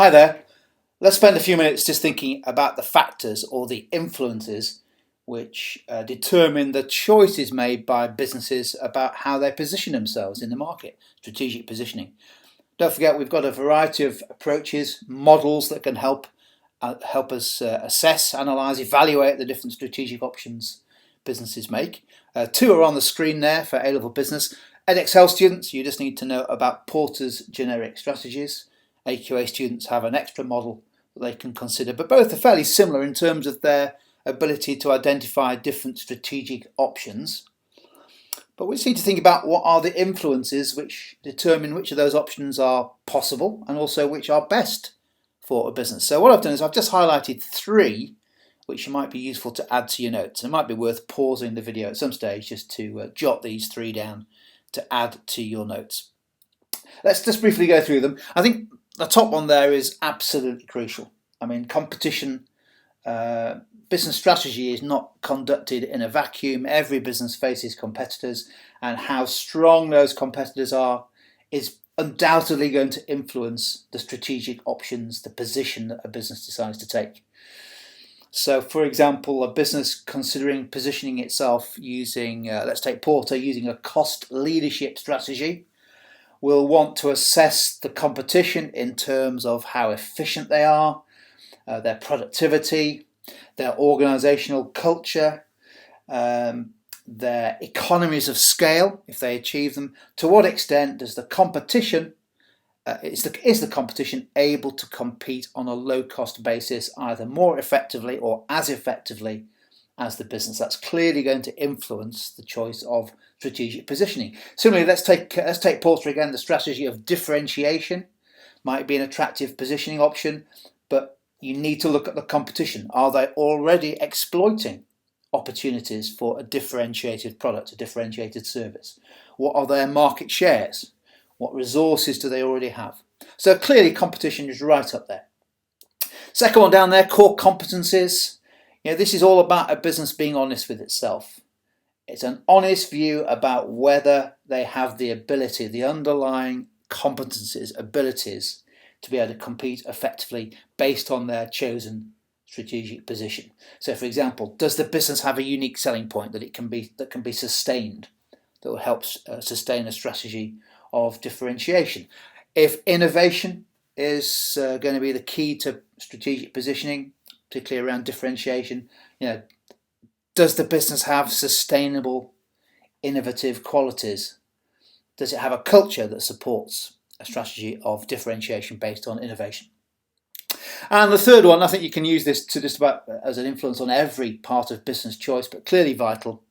Hi there. Let's spend a few minutes just thinking about the factors or the influences which determine the choices made by businesses about how they position themselves in the market, strategic positioning. Don't forget, we've got a variety of approaches, models that can help us assess, analyse, evaluate the different strategic options businesses make. Two are on the screen there for A-level business. Edexcel students, you just need to know about Porter's generic strategies. AQA students have an extra model that they can consider, but both are fairly similar in terms of their ability to identify different strategic options. But we just need to think about what are the influences which determine which of those options are possible and also which are best for a business. So what I've done is I've just highlighted three which might be useful to add to your notes. It might be worth pausing the video at some stage just to jot these three down to add to your notes. Let's just briefly go through them. I think the top one there is absolutely crucial. I mean, competition, business strategy is not conducted in a vacuum. Every business faces competitors, and how strong those competitors are is undoubtedly going to influence the strategic options, the position that a business decides to take. So, for example, a business considering positioning itself using, let's take Porter, using a cost leadership strategy, will want to assess the competition in terms of how efficient they are, their productivity, their organisational culture, their economies of scale, if they achieve them. To what extent does the competition, is the competition able to compete on a low-cost basis either more effectively or as effectively as the business? That's clearly going to influence the choice of strategic positioning. Similarly, let's take Porter again. The strategy of differentiation might be an attractive positioning option, but you need to look at the competition. Are they already exploiting opportunities for a differentiated product, a differentiated service? What are their market shares? What resources do they already have? So clearly competition is right up there. Second one down there, core competencies. This is all about a business being honest with itself. It's an honest view about whether they have the ability, the underlying competencies, abilities to be able to compete effectively based on their chosen strategic position. So, for example, does the business have a unique selling point that can be sustained, that will help sustain a strategy of differentiation? If innovation is going to be the key to strategic positioning, particularly around differentiation, does the business have sustainable, innovative qualities? Does it have a culture that supports a strategy of differentiation based on innovation? And the third one, I think you can use this to just about as an influence on every part of business choice, but clearly vital,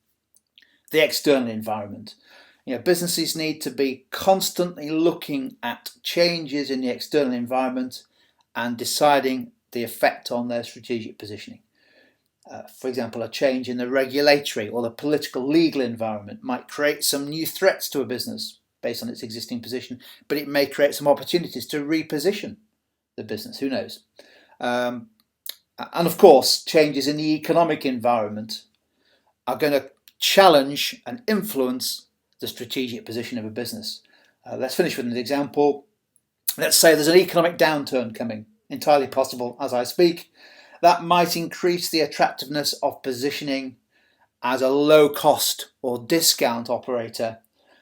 the external environment. Businesses need to be constantly looking at changes in the external environment and deciding the effect on their strategic positioning. For example, a change in the regulatory or the political legal environment might create some new threats to a business based on its existing position, but it may create some opportunities to reposition the business. Who knows? And of course, changes in the economic environment are going to challenge and influence the strategic position of a business. Let's finish with an example. Let's say there's an economic downturn coming, entirely possible as I speak. That might increase the attractiveness of positioning as a low-cost or discount operator,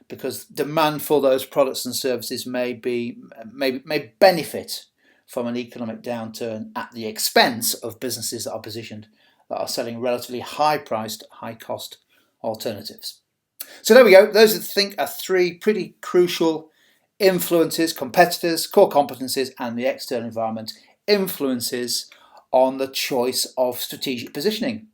because demand for those products and services may benefit from an economic downturn at the expense of businesses that are positioned that are selling relatively high-priced, high-cost alternatives. So there we go. Those, I think, are three pretty crucial influences: competitors, core competencies, and the external environment influences on the choice of strategic positioning.